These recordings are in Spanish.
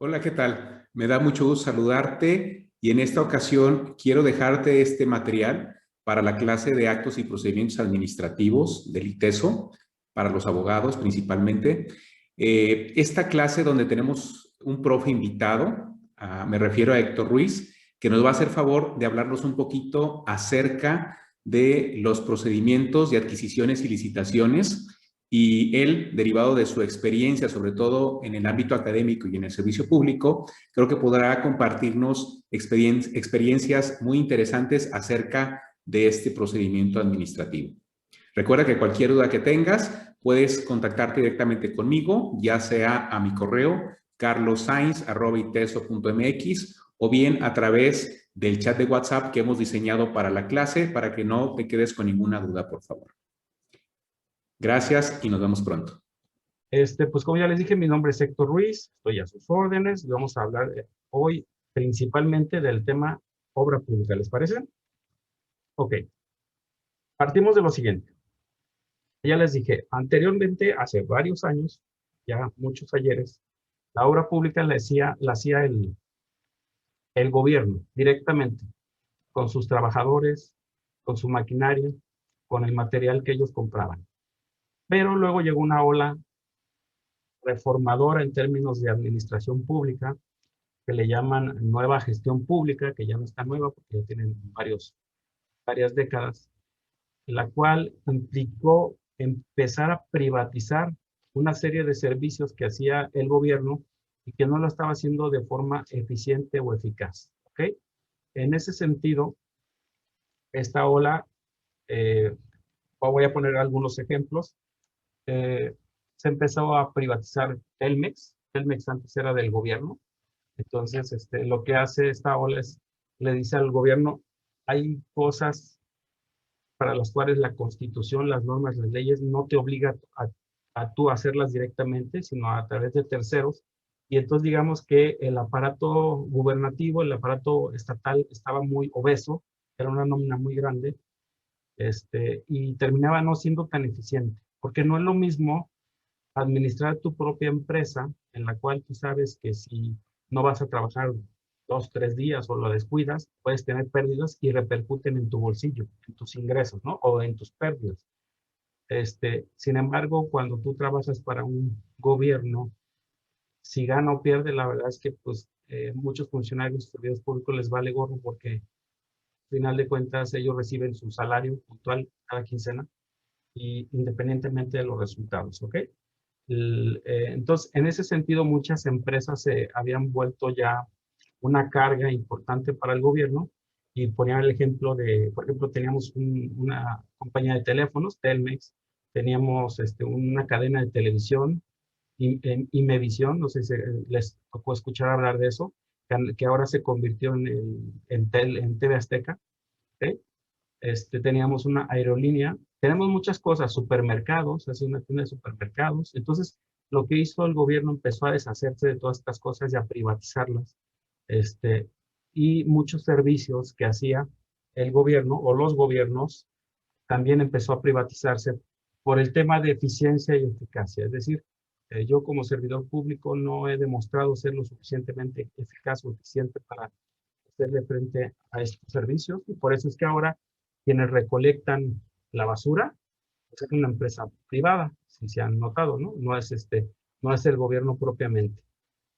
Hola, ¿qué tal? Me da mucho gusto saludarte y en esta ocasión quiero dejarte este material para la clase de actos y procedimientos administrativos del ITESO, para los abogados principalmente. Esta clase donde tenemos un profe invitado, me refiero a Héctor Ruiz, que nos va a hacer favor de hablarnos un poquito acerca de los procedimientos de adquisiciones y licitaciones y él, derivado de su experiencia, sobre todo en el ámbito académico y en el servicio público, creo que podrá compartirnos experiencias muy interesantes acerca de este procedimiento administrativo. Recuerda que cualquier duda que tengas, puedes contactarte directamente conmigo, ya sea a mi correo carlosainz@iteso.mx o bien a través del chat de WhatsApp que hemos diseñado para la clase para que no te quedes con ninguna duda, por favor. Gracias y nos vemos pronto. Pues como ya les dije, mi nombre es Héctor Ruiz, estoy a sus órdenes y vamos a hablar hoy principalmente del tema obra pública, ¿les parece? Ok, partimos de lo siguiente. Ya les dije, anteriormente, hace varios años, ya muchos ayeres, la obra pública la hacía el gobierno directamente, con sus trabajadores, con su maquinaria, con el material que ellos compraban. Pero luego llegó una ola reformadora en términos de administración pública, que le llaman nueva gestión pública, que ya no está nueva porque ya tienen varias décadas, la cual implicó empezar a privatizar una serie de servicios que hacía el gobierno y que no lo estaba haciendo de forma eficiente o eficaz. ¿Ok? En ese sentido, esta ola, eh, voy a poner algunos ejemplos, eh, se empezó a privatizar Telmex. Telmex antes era del gobierno. Entonces, lo que hace esta ola es, le dice al gobierno, hay cosas para las cuales la Constitución, las normas, las leyes no te obliga a tú hacerlas directamente, sino a través de terceros. Y entonces digamos que el aparato gubernativo, el aparato estatal estaba muy obeso, era una nómina muy grande, y terminaba no siendo tan eficiente, porque no es lo mismo administrar tu propia empresa, en la cual tú sabes que si no vas a trabajar 2, 3 días o lo descuidas, puedes tener pérdidas y repercuten en tu bolsillo, en tus ingresos, ¿no? O en tus pérdidas. Sin embargo, cuando tú trabajas para un gobierno, si gana o pierde, la verdad es que pues muchos funcionarios, servidores públicos les vale gorro porque al final de cuentas ellos reciben su salario puntual cada quincena y independientemente de los resultados, ¿ok? Entonces, en ese sentido, muchas empresas se habían vuelto ya una carga importante para el gobierno y ponían el ejemplo de, por ejemplo, teníamos una compañía de teléfonos, Telmex, teníamos una cadena de televisión, Imevisión, no sé si les tocó escuchar hablar de eso, que ahora se convirtió en TV Azteca, ¿ok? Teníamos una aerolínea, tenemos muchas cosas, supermercados, hace una tienda de supermercados. Entonces, lo que hizo el gobierno empezó a deshacerse de todas estas cosas y a privatizarlas. Este, y muchos servicios que hacía el gobierno o los gobiernos también empezó a privatizarse por el tema de eficiencia y eficacia. Es decir, yo como servidor público no he demostrado ser lo suficientemente eficaz o eficiente para hacerle frente a estos servicios y por eso es que ahora quienes recolectan la basura pues es una empresa privada, si se han notado, ¿no? No es el gobierno propiamente,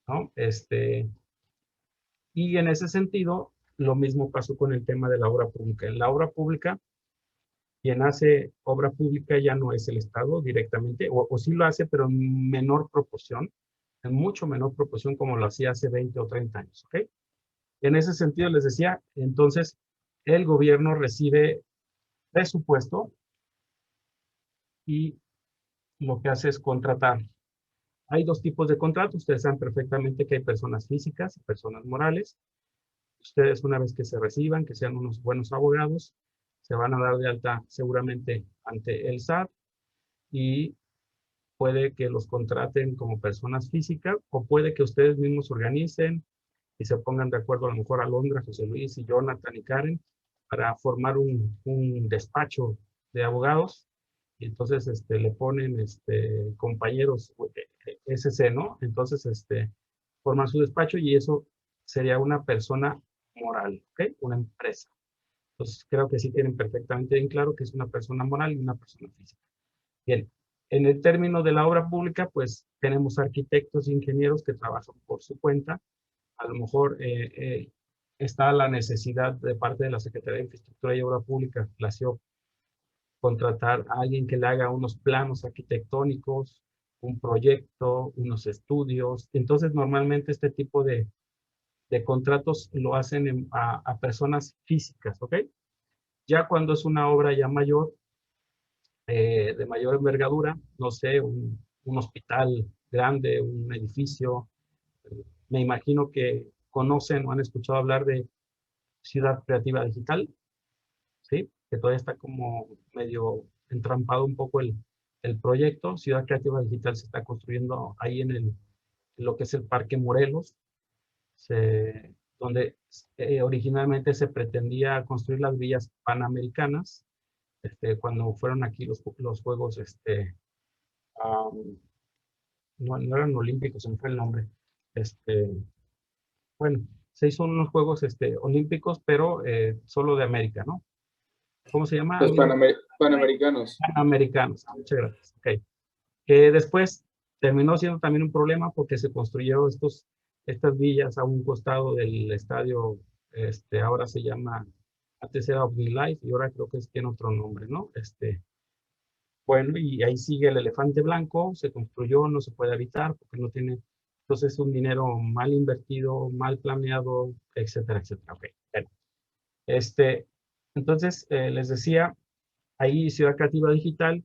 ¿no? Y en ese sentido, lo mismo pasó con el tema de la obra pública. En la obra pública, quien hace obra pública ya no es el Estado directamente, o sí lo hace, pero en menor proporción, en mucho menor proporción como lo hacía hace 20 o 30 años, ¿ok? En ese sentido, les decía, entonces, el gobierno recibe presupuesto y lo que hace es contratar. Hay dos tipos de contratos. Ustedes saben perfectamente que hay personas físicas y personas morales. Ustedes, una vez que se reciban, que sean unos buenos abogados, se van a dar de alta seguramente ante el SAT y puede que los contraten como personas físicas o puede que ustedes mismos organicen y se pongan de acuerdo a lo mejor Alondra, José Luis y Jonathan y Karen para formar un despacho de abogados y entonces le ponen compañeros SC, ¿no? Entonces forman su despacho y eso sería una persona moral, ¿ok? Una empresa. Entonces, creo que sí tienen perfectamente bien claro que es una persona moral y una persona física. Bien, en el término de la obra pública, pues tenemos arquitectos e ingenieros que trabajan por su cuenta. A lo mejor está la necesidad de parte de la Secretaría de Infraestructura y Obra Pública, la CIOP, contratar a alguien que le haga unos planos arquitectónicos, un proyecto, unos estudios. Entonces, normalmente este tipo de contratos lo hacen a personas físicas, ¿ok? Ya cuando es una obra ya mayor, de mayor envergadura, no sé, un hospital grande, un edificio, me imagino que conocen o han escuchado hablar de Ciudad Creativa Digital, ¿sí? Que todavía está como medio entrampado un poco el proyecto. Ciudad Creativa Digital se está construyendo ahí en lo que es el Parque Morelos, donde originalmente se pretendía construir las villas panamericanas, cuando fueron aquí los Juegos, no eran olímpicos, se me fue el nombre. Este, bueno, se hizo unos Juegos olímpicos, pero solo de América, ¿no? ¿Cómo se llama? Los Panamericanos. Panamericanos. Muchas gracias. Ok. Que después terminó siendo también un problema porque se construyeron estas villas a un costado del estadio, ahora se llama, antes era OmniLife y ahora creo que tiene otro nombre, ¿no? Bueno, y ahí sigue el elefante blanco, se construyó, no se puede habitar porque no tiene, entonces es un dinero mal invertido, mal planeado, etcétera, etcétera. Ok, bueno. Entonces, les decía, ahí Ciudad Creativa Digital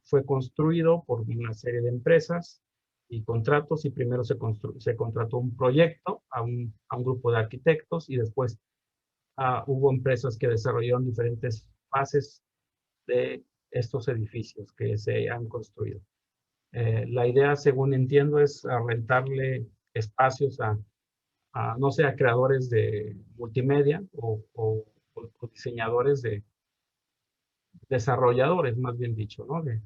fue construido por una serie de empresas y contratos y primero se contrató un proyecto a un grupo de arquitectos y después hubo empresas que desarrollaron diferentes fases de estos edificios que se han construido. La idea, según entiendo, es rentarle espacios no sé, a creadores de multimedia o diseñadores desarrolladores, más bien dicho, ¿no? De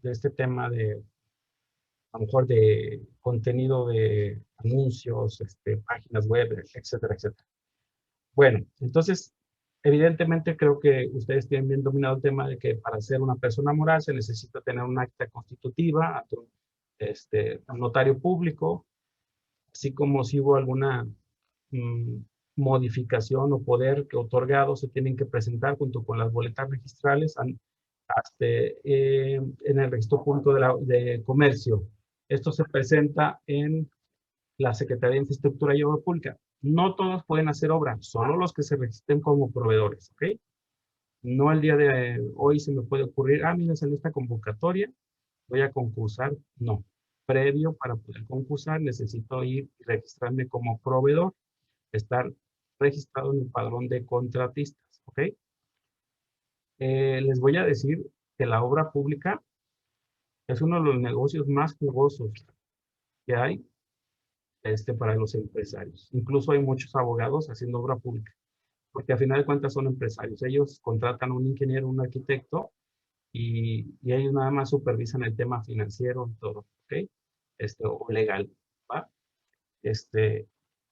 este tema a lo mejor de contenido de anuncios, páginas web, etcétera, etcétera. Bueno, entonces, evidentemente creo que ustedes tienen bien dominado el tema de que para ser una persona moral se necesita tener un acta constitutiva ante un notario público, así como si hubo alguna mm, modificación o poder que otorgado se tienen que presentar junto con las boletas registrales en el registro público de comercio. Esto se presenta en la Secretaría de Infraestructura y Obra Pública. No todos pueden hacer obra, solo los que se registren como proveedores, ¿ok? No el día de hoy se me puede ocurrir, mira, salió esta convocatoria, voy a concursar. No. Previo para poder concursar necesito ir y registrarme como proveedor, estar registrado en el padrón de contratistas, ¿ok? Les voy a decir que la obra pública es uno de los negocios más jugosos que hay para los empresarios. Incluso hay muchos abogados haciendo obra pública, porque a final de cuentas son empresarios. Ellos contratan a un ingeniero, un arquitecto, y ellos nada más supervisan el tema financiero y todo, ¿ok? O legal, ¿va?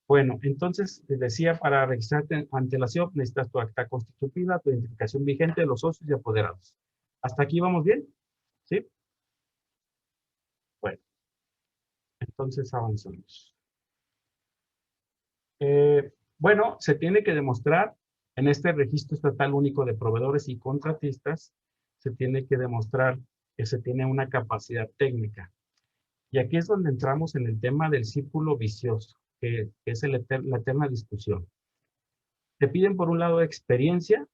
Bueno, entonces, les decía, para registrarte ante la CIOP necesitas tu acta constitutiva, tu identificación vigente de los socios y apoderados. ¿Hasta aquí vamos bien? ¿Sí? Bueno, entonces avanzamos. Bueno, se tiene que demostrar en este registro estatal único de proveedores y contratistas, se tiene que demostrar que se tiene una capacidad técnica. Y aquí es donde entramos en el tema del círculo vicioso, que es la eterna discusión. Te piden por un lado experiencia,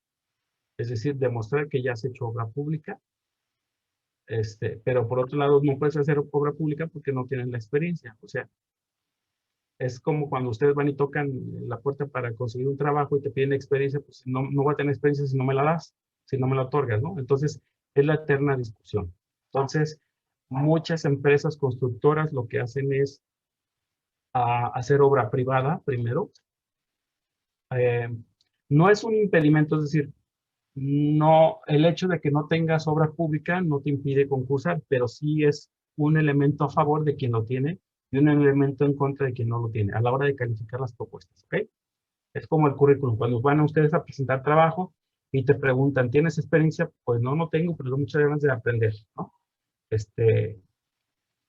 es decir, demostrar que ya has hecho obra pública, pero por otro lado no puedes hacer obra pública porque no tienes la experiencia. O sea, es como cuando ustedes van y tocan la puerta para conseguir un trabajo y te piden experiencia, pues no va a tener experiencia si no me la das, si no me la otorgas, ¿no? Entonces, es la eterna discusión. Entonces, muchas empresas constructoras lo que hacen es hacer obra privada primero. No es un impedimento, es decir, no, el hecho de que no tengas obra pública no te impide concursar, pero sí es un elemento a favor de quien lo tiene y un elemento en contra de quien no lo tiene a la hora de calificar las propuestas, ¿ok? Es como el currículum. Cuando van a ustedes a presentar trabajo y te preguntan, ¿tienes experiencia? Pues no, no tengo, pero tengo muchas ganas de aprender, ¿no?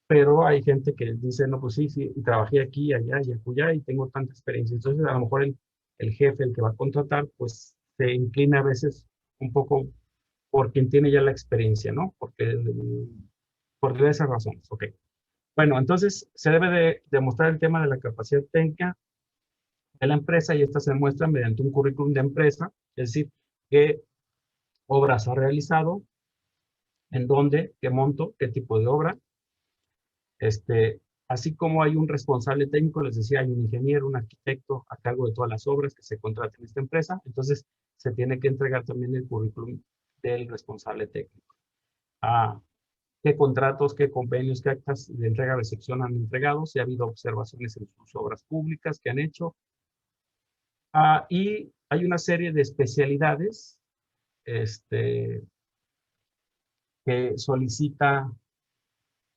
Pero hay gente que dice, no, pues sí, sí, trabajé aquí, allá y acullá y tengo tanta experiencia. Entonces, a lo mejor el jefe, el que va a contratar, pues se inclina a veces un poco por quien tiene ya la experiencia, ¿no? Por diversas razones, ok. Bueno, entonces se debe de demostrar el tema de la capacidad técnica de la empresa y esta se muestra mediante un currículum de empresa, es decir, qué obras ha realizado, en dónde, qué monto, qué tipo de obra, así como hay un responsable técnico, les decía, hay un ingeniero, un arquitecto a cargo de todas las obras que se contratan en esta empresa, entonces se tiene que entregar también el currículum del responsable técnico. ¿Qué contratos, qué convenios, qué actas de entrega-recepción han entregado? Si ha habido observaciones en sus obras públicas que han hecho. Y hay una serie de especialidades que solicita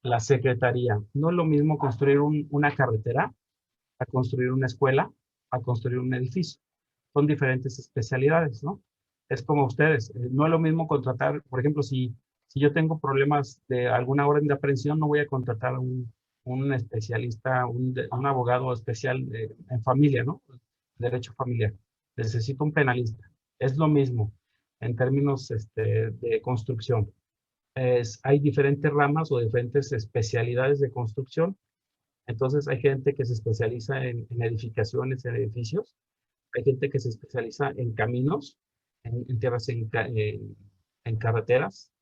la Secretaría. No es lo mismo construir una carretera a construir una escuela, a construir un edificio. Son diferentes especialidades, ¿no? Es como ustedes. No es lo mismo contratar, por ejemplo, si yo tengo problemas de alguna orden de aprehensión, no voy a contratar a un especialista, un abogado especial en familia, ¿no? Derecho familiar. Necesito un penalista. Es lo mismo en términos de construcción. Hay diferentes ramas o diferentes especialidades de construcción. Entonces hay gente que se especializa en edificaciones, en edificios. Hay gente que se especializa en caminos, en tierras, en carreteras.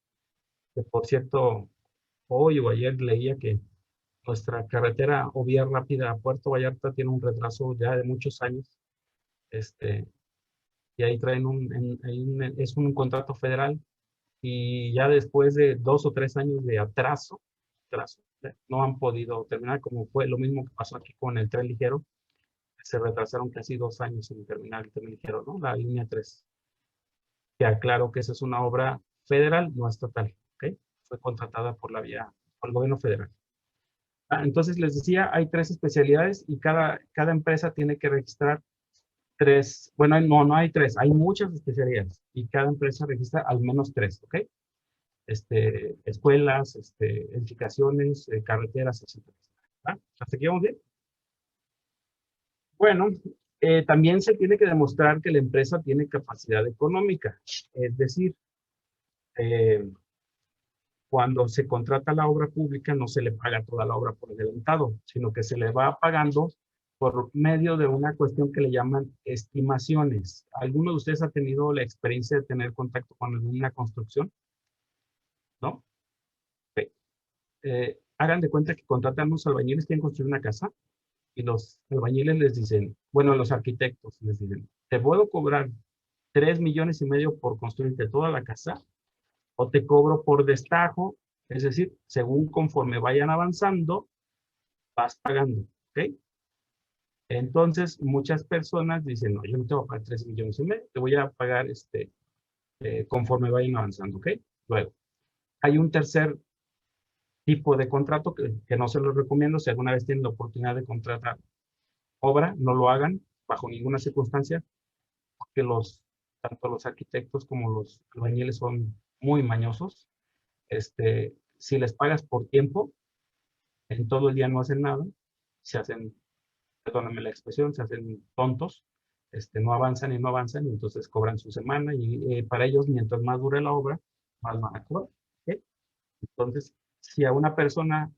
Que por cierto, hoy o ayer leía que nuestra carretera o vía rápida a Puerto Vallarta tiene un retraso ya de muchos años. Y ahí traen es un contrato federal y ya después de 2 o 3 años de atraso, no han podido terminar, como fue lo mismo que pasó aquí con el tren ligero, se retrasaron casi 2 años en terminar el tren ligero, ¿no? La línea 3. Que aclaro que esa es una obra federal, no estatal, ¿ok? Fue contratada por el gobierno federal. Entonces les decía, hay 3 especialidades y cada empresa tiene que registrar 3, bueno, no hay 3, hay muchas especialidades y cada empresa registra al menos 3, ¿ok? Escuelas, edificaciones, carreteras, etc. ¿Hasta aquí vamos bien? Bueno, también se tiene que demostrar que la empresa tiene capacidad económica, es decir, cuando se contrata la obra pública no se le paga toda la obra por adelantado, sino que se le va pagando por medio de una cuestión que le llaman estimaciones. ¿Alguno de ustedes ha tenido la experiencia de tener contacto con una construcción? ¿No? Okay. Hagan de cuenta que contratan unos albañiles que quieren construir una casa y los albañiles les dicen, bueno, los arquitectos les dicen, te puedo cobrar 3,5 millones por construirte toda la casa o te cobro por destajo, es decir, según conforme vayan avanzando, vas pagando, ¿ok? Entonces, muchas personas dicen, no, yo no te voy a pagar 3,5 millones, te voy a pagar conforme vayan avanzando, ¿ok? Luego, hay un tercer tipo de contrato que no se los recomiendo. Si alguna vez tienen la oportunidad de contratar obra, no lo hagan bajo ninguna circunstancia, porque tanto los arquitectos como los albañiles son muy mañosos. Si les pagas por tiempo, en todo el día no hacen nada, se hacen, perdóname la expresión, se hacen tontos, no avanzan y no avanzan, y entonces cobran su semana, y para ellos, mientras más dure la obra, más van a cobrar. ¿Okay? Entonces, si a una persona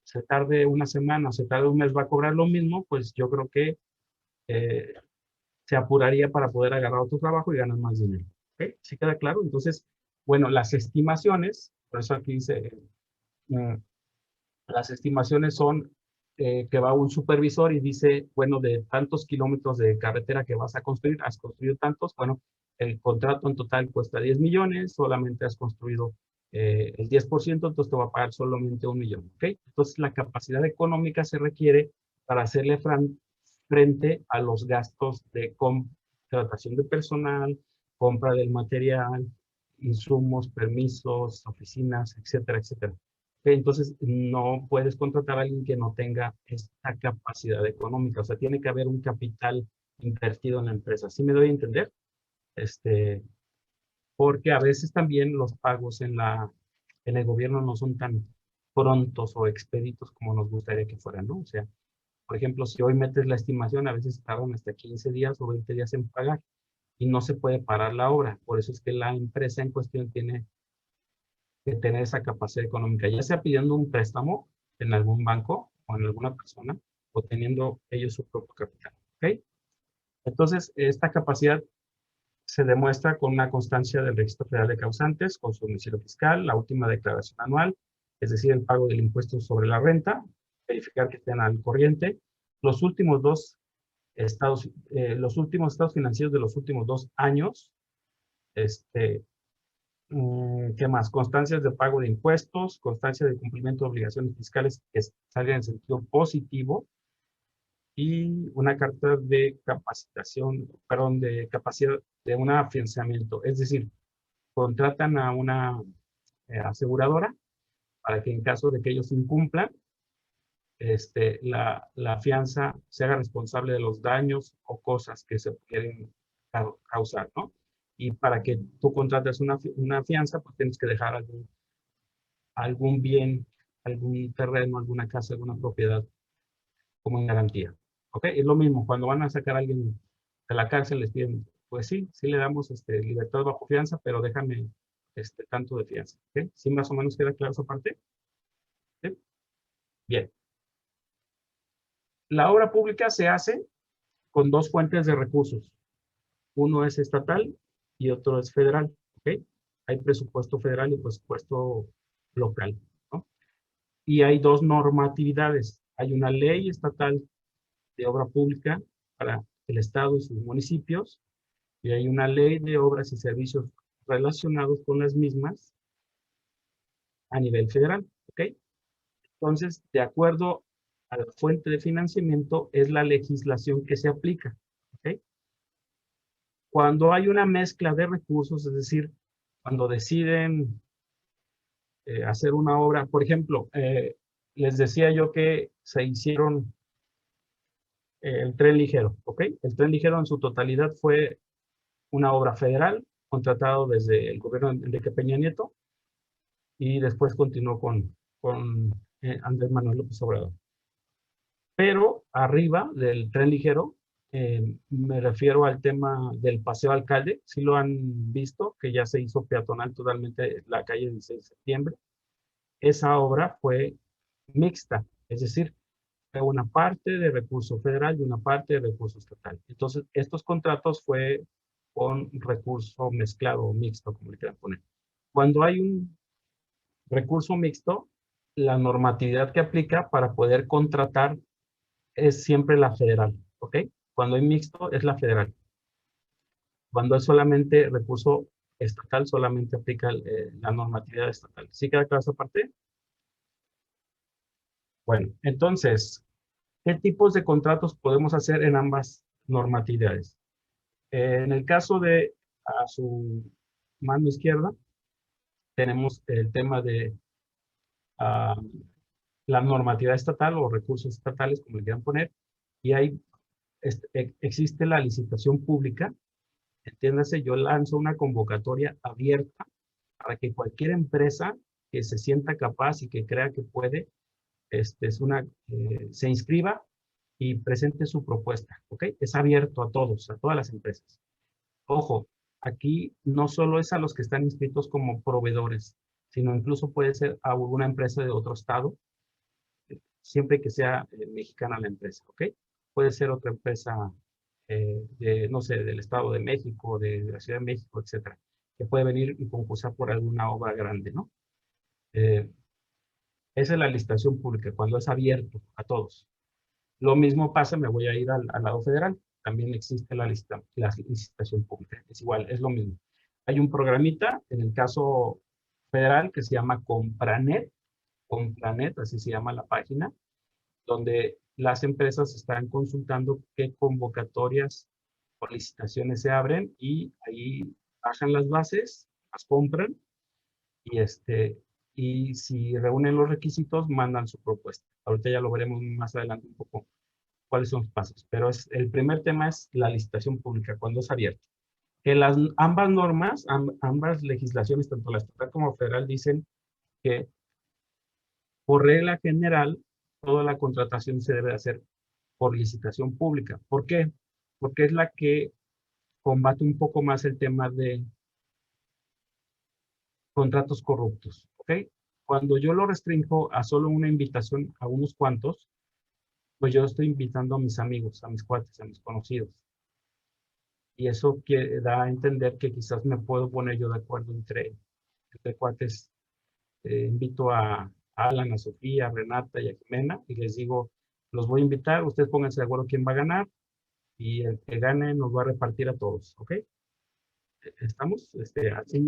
se tarde una semana o se tarde un mes, va a cobrar lo mismo, pues yo creo que eh, se apuraría para poder agarrar otro trabajo y ganar más dinero. ¿Okay? ¿Sí queda claro? Entonces, bueno, las estimaciones, por eso aquí dice, las estimaciones son que va un supervisor y dice, bueno, de tantos kilómetros de carretera que vas a construir, has construido tantos, bueno, el contrato en total cuesta 10 millones, solamente has construido el 10%, entonces te va a pagar solamente 1 millón, ¿ok? Entonces la capacidad económica se requiere para hacerle frente a los gastos de contratación de personal, compra del material, insumos, permisos, oficinas, etcétera, etcétera. Entonces, no puedes contratar a alguien que no tenga esta capacidad económica. O sea, tiene que haber un capital invertido en la empresa. ¿Sí me doy a entender? Porque a veces también los pagos en el gobierno no son tan prontos o expeditos como nos gustaría que fueran, ¿no? O sea, por ejemplo, si hoy metes la estimación, a veces tardan hasta 15 días o 20 días en pagar y no se puede parar la obra. Por eso es que la empresa en cuestión tiene que tener esa capacidad económica, ya sea pidiendo un préstamo en algún banco o en alguna persona o teniendo ellos su propio capital, ¿ok? Entonces, esta capacidad se demuestra con una constancia del Registro Federal de Causantes, con su domicilio fiscal, la última declaración anual, es decir, el pago del impuesto sobre la renta, verificar que estén al corriente, los últimos estados financieros de los últimos 2 años, ¿qué más? Constancias de pago de impuestos, constancia de cumplimiento de obligaciones fiscales que salgan en sentido positivo y una carta de capacitación, perdón, de capacidad de un afianzamiento. Es decir, contratan a una aseguradora para que en caso de que ellos incumplan, la fianza se haga responsable de los daños o cosas que se quieren causar, ¿no? Y para que tú contrates una fianza, pues tienes que dejar algún bien, algún terreno, alguna casa, alguna propiedad como en garantía. ¿Ok? Es lo mismo, cuando van a sacar a alguien de la cárcel, les piden, pues sí, sí le damos libertad bajo fianza, pero déjame tanto de fianza. ¿Ok? ¿Sí más o menos queda claro esa parte? ¿Sí? Bien. La obra pública se hace con 2 fuentes de recursos. Uno es estatal y otro es federal. ¿Ok? Hay presupuesto federal y presupuesto local, ¿no? Y hay 2 normatividades. Hay una ley estatal de obra pública para el Estado y sus municipios, y hay una ley de obras y servicios relacionados con las mismas a nivel federal, ¿ok? Entonces, de acuerdo a la fuente de financiamiento, es la legislación que se aplica, ¿ok? Cuando hay una mezcla de recursos, es decir, cuando deciden hacer una obra, por ejemplo, les decía yo que se hicieron el tren ligero, ¿ok? El tren ligero en su totalidad fue una obra federal contratado desde el gobierno de Enrique Peña Nieto y después continuó con Andrés Manuel López Obrador. Pero arriba del tren ligero, me refiero al tema del Paseo Alcalde, si lo han visto, que ya se hizo peatonal totalmente la calle 16 de septiembre. Esa obra fue mixta, es decir, fue una parte de recurso federal y una parte de recurso estatal. Entonces, estos contratos fue con recurso mezclado o mixto, como le quieran poner. Cuando hay un recurso mixto, la normatividad que aplica para poder contratar es siempre la federal, ¿ok? Cuando hay mixto es la federal. Cuando es solamente recurso estatal, solamente aplica la normatividad estatal. ¿Sí queda clara esa parte? Bueno, entonces, ¿qué tipos de contratos podemos hacer en ambas normatividades? En el caso de a su mano izquierda, tenemos el tema de uh, la normatividad estatal o recursos estatales, como le quieran poner, y ahí existe la licitación pública. Entiéndase, yo lanzo una convocatoria abierta para que cualquier empresa que se sienta capaz y que crea que puede, se inscriba y presente su propuesta, ¿ok? Es abierto a todos, a todas las empresas. Ojo, aquí no solo es a los que están inscritos como proveedores, sino incluso puede ser a alguna empresa de otro estado, siempre que sea mexicana la empresa, ¿ok? Puede ser otra empresa no sé, del Estado de México, de la Ciudad de México, etcétera, que puede venir y concursar por alguna obra grande, ¿no? Esa es la licitación pública, cuando es abierto a todos. Lo mismo pasa, me voy a ir al lado federal, también existe la licitación pública, es igual, es lo mismo. Hay un programita, en el caso federal, que se llama Compranet, así se llama la página, donde las empresas están consultando qué convocatorias o licitaciones se abren y ahí bajan las bases, las compran y, y si reúnen los requisitos, mandan su propuesta. Ahorita ya lo veremos más adelante un poco cuáles son los pasos, pero el primer tema es la licitación pública, cuando es abierta. Que ambas normas, ambas legislaciones, tanto la estatal como federal, dicen que por regla general, toda la contratación se debe hacer por licitación pública. ¿Por qué? Porque es la que combate un poco más el tema de contratos corruptos, ¿ok? Cuando yo lo restringo a solo una invitación a unos cuantos, pues yo estoy invitando a mis amigos, a mis cuates, a mis conocidos. Y eso da a entender que quizás me puedo poner yo de acuerdo entre cuates. Invito a Alan, a Sofía, a Renata y a Jimena y les digo, los voy a invitar, ustedes pónganse de acuerdo quién va a ganar y el que gane nos va a repartir a todos, ¿ok? ¿Estamos? Así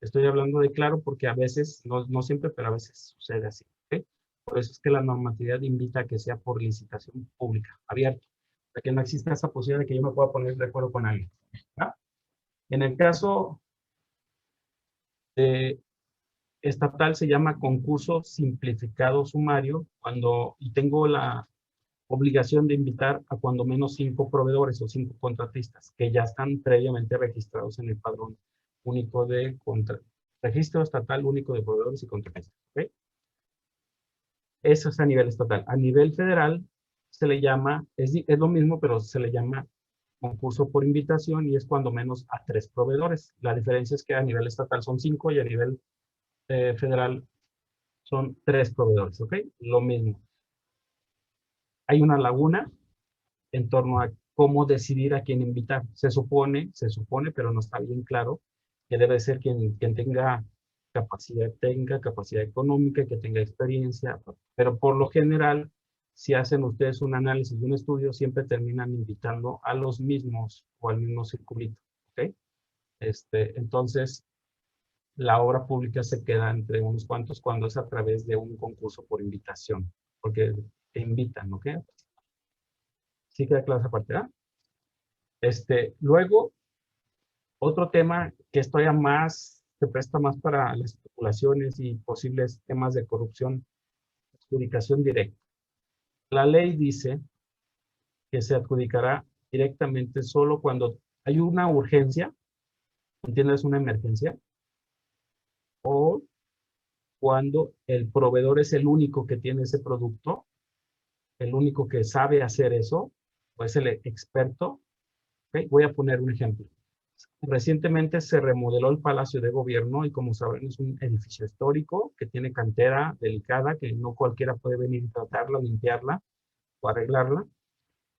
estoy hablando de claro porque a veces, no siempre, pero a veces sucede así, ¿ok? Por eso es que la normatividad invita a que sea por licitación pública, abierta, para que no exista esa posibilidad de que yo me pueda poner de acuerdo con alguien, ¿no? En el caso de estatal se llama concurso simplificado sumario y tengo la obligación de invitar a cuando menos 5 proveedores o 5 contratistas que ya están previamente registrados en el padrón único de registro estatal único de proveedores y contratistas. ¿Okay? Eso es a nivel estatal. A nivel federal se le llama, es lo mismo, pero se le llama concurso por invitación y es cuando menos a 3 proveedores. La diferencia es que a nivel estatal son 5 y a nivel federal son 3 proveedores, ¿ok? Lo mismo. Hay una laguna en torno a cómo decidir a quién invitar. Se supone, pero no está bien claro, que debe ser quien tenga capacidad económica, que tenga experiencia, pero por lo general, si hacen ustedes un análisis y un estudio, siempre terminan invitando a los mismos o al mismo circulito, ¿ok? Entonces, la obra pública se queda entre unos cuantos cuando es a través de un concurso por invitación, porque te invitan, ¿ok? ¿Sí queda clara esa parte, ¿verdad? Luego, otro tema que esto ya más, se presta más para las especulaciones y posibles temas de corrupción, adjudicación directa. La ley dice que se adjudicará directamente solo cuando hay una urgencia, ¿entiendes? Una emergencia, o cuando el proveedor es el único que tiene ese producto, el único que sabe hacer eso, o es el experto. ¿Okay? Voy a poner un ejemplo. Recientemente se remodeló el Palacio de Gobierno y como saben es un edificio histórico que tiene cantera delicada, que no cualquiera puede venir y tratarla, limpiarla o arreglarla.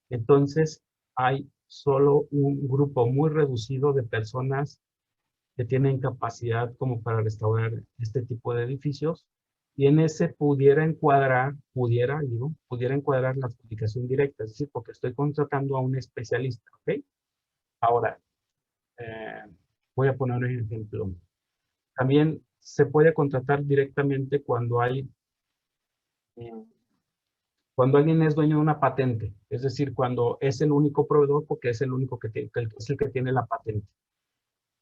Entonces hay solo un grupo muy reducido de personas que tienen capacidad como para restaurar este tipo de edificios y en ese pudiera encuadrar la adjudicación directa, es decir, porque estoy contratando a un especialista, ¿ok? Ahora, eh, voy a poner un ejemplo. También se puede contratar directamente cuando alguien es dueño de una patente, es decir, cuando es el único proveedor porque es el único que es el que tiene la patente.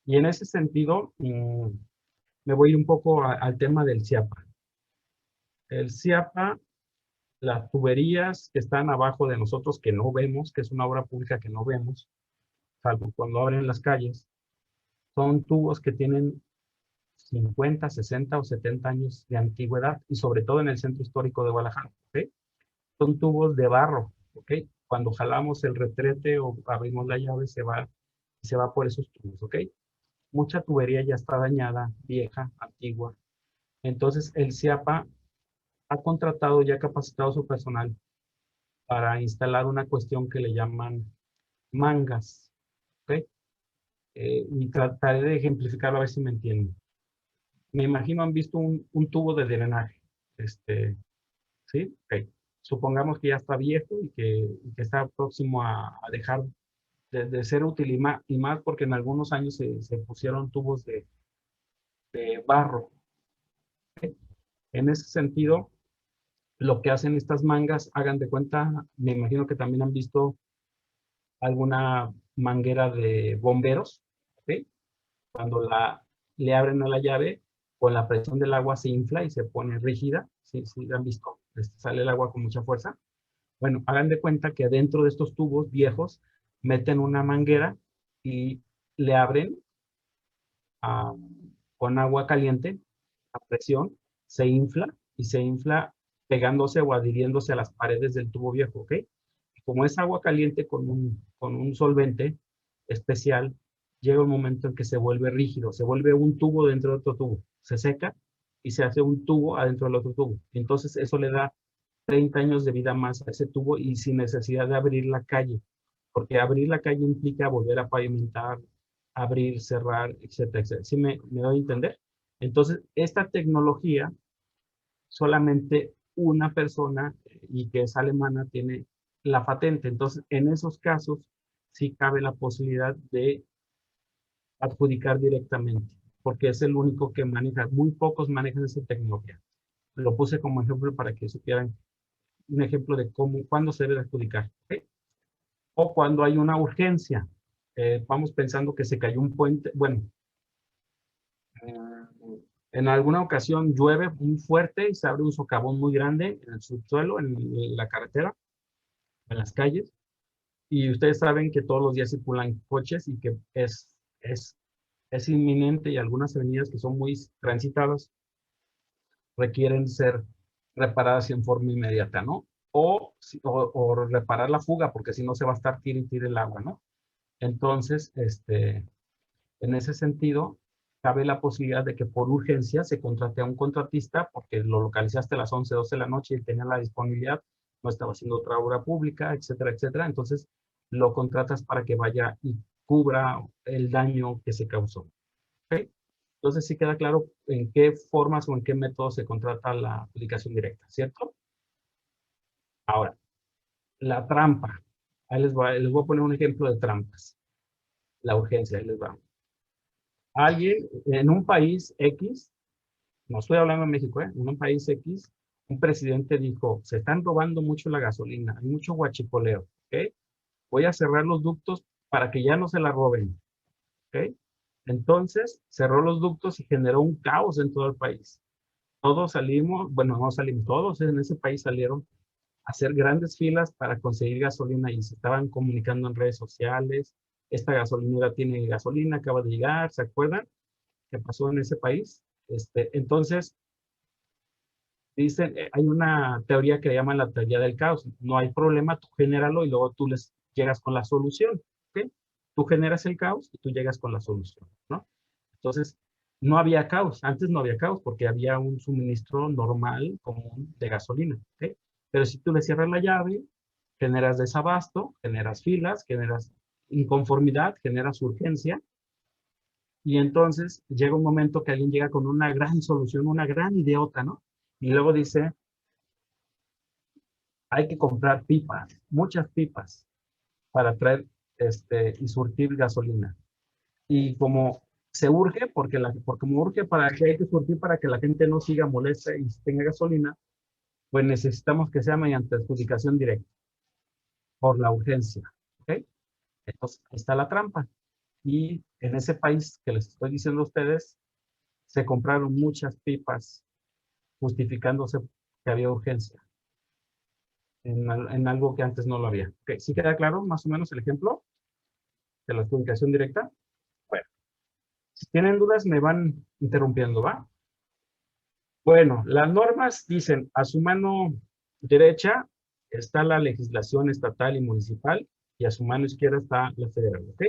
Y en ese sentido, me voy un poco al tema del CIAPA. El CIAPA, las tuberías que están abajo de nosotros que no vemos, que es una obra pública que no vemos, salvo cuando abren las calles, son tubos que tienen 50, 60 o 70 años de antigüedad y sobre todo en el centro histórico de Guadalajara, ¿ok? Son tubos de barro, ¿ok? Cuando jalamos el retrete o abrimos la llave se va por esos tubos, ¿ok? Mucha tubería ya está dañada, vieja, antigua. Entonces el CIAPA ha contratado y ha capacitado a su personal para instalar una cuestión que le llaman mangas, ¿ok? Y trataré de ejemplificarlo a ver si me entienden. Me imagino han visto un tubo de drenaje, ¿sí? Ok. Supongamos que ya está viejo y que está próximo a dejar de ser útil y más porque en algunos años se pusieron tubos de barro. ¿Ok? En ese sentido, lo que hacen estas mangas, hagan de cuenta, me imagino que también han visto alguna manguera de bomberos, ¿ok? Cuando le abren a la llave, con la presión del agua se infla y se pone rígida. ¿Sí, sí han visto? Sale el agua con mucha fuerza. Bueno, hagan de cuenta que adentro de estos tubos viejos meten una manguera y le abren con agua caliente a presión, se infla y se infla pegándose o adhiriéndose a las paredes del tubo viejo, ¿ok? Como es agua caliente con un solvente especial, llega un momento en que se vuelve rígido, se vuelve un tubo dentro de otro tubo, se seca y se hace un tubo adentro del otro tubo. Entonces eso le da 30 años de vida más a ese tubo y sin necesidad de abrir la calle, porque abrir la calle implica volver a pavimentar, abrir, cerrar, etcétera, etcétera. ¿Sí me doy a entender? Entonces, esta tecnología, solamente una persona, y que es alemana, tiene la patente. Entonces, en esos casos, sí cabe la posibilidad de adjudicar directamente, porque es el único que maneja. Muy pocos manejan esa tecnología. Lo puse como ejemplo para que supieran un ejemplo de cuándo se debe adjudicar. ¿Okay? O cuando hay una urgencia. Vamos pensando que se cayó un puente. Bueno, en alguna ocasión llueve muy fuerte y se abre un socavón muy grande en el subsuelo, en la carretera, en las calles. Y ustedes saben que todos los días circulan coches y que es inminente, y algunas avenidas que son muy transitadas requieren ser reparadas en forma inmediata, ¿no? O reparar la fuga, porque si no se va a estar tire y tire el agua, ¿no? Entonces, en ese sentido, cabe la posibilidad de que por urgencia se contrate a un contratista porque lo localizaste a las 11, 12 de la noche y tenía la disponibilidad, no estaba haciendo otra obra pública, etcétera, etcétera. Entonces, lo contratas para que vaya y cubra el daño que se causó. ¿Ok? Entonces, sí queda claro en qué formas o en qué métodos se contrata la aplicación directa, ¿cierto? Ahora, la trampa. Ahí les voy a poner un ejemplo de trampas. La urgencia, ahí les va. Alguien en un país X, no estoy hablando de México, en un país X, un presidente dijo, se están robando mucho la gasolina, hay mucho huachicoleo, ¿ok? Voy a cerrar los ductos para que ya no se la roben, ¿ok? Entonces, cerró los ductos y generó un caos en todo el país. Todos salimos, bueno, no salimos, todos en ese país salieron a hacer grandes filas para conseguir gasolina y se estaban comunicando en redes sociales. Esta gasolinera tiene gasolina, acaba de llegar, ¿se acuerdan? ¿Qué pasó en ese país? Entonces, dicen, hay una teoría que le llaman la teoría del caos. No hay problema, tú genéralo y luego tú les llegas con la solución. ¿Ok? Tú generas el caos y tú llegas con la solución, ¿no? Entonces, no había caos. Antes no había caos porque había un suministro normal, común de gasolina. ¿Ok? Pero si tú le cierras la llave, generas desabasto, generas filas, generas inconformidad, generas urgencia. Y entonces llega un momento que alguien llega con una gran solución, una gran idiota, ¿no? Y luego dice, hay que comprar pipas, muchas pipas, para traer y surtir gasolina. Y como se urge, porque como urge para que hay que surtir para que la gente no siga molesta y tenga gasolina, pues necesitamos que sea mediante adjudicación directa, por la urgencia. ¿Ok? Entonces, ahí está la trampa. Y en ese país que les estoy diciendo a ustedes, se compraron muchas pipas justificándose que había urgencia en algo que antes no lo había. Okay. ¿Sí queda claro más o menos el ejemplo de la adjudicación directa? Bueno, si tienen dudas me van interrumpiendo, ¿va? Bueno, las normas dicen, a su mano derecha está la legislación estatal y municipal y a su mano izquierda está la federal, ¿ok?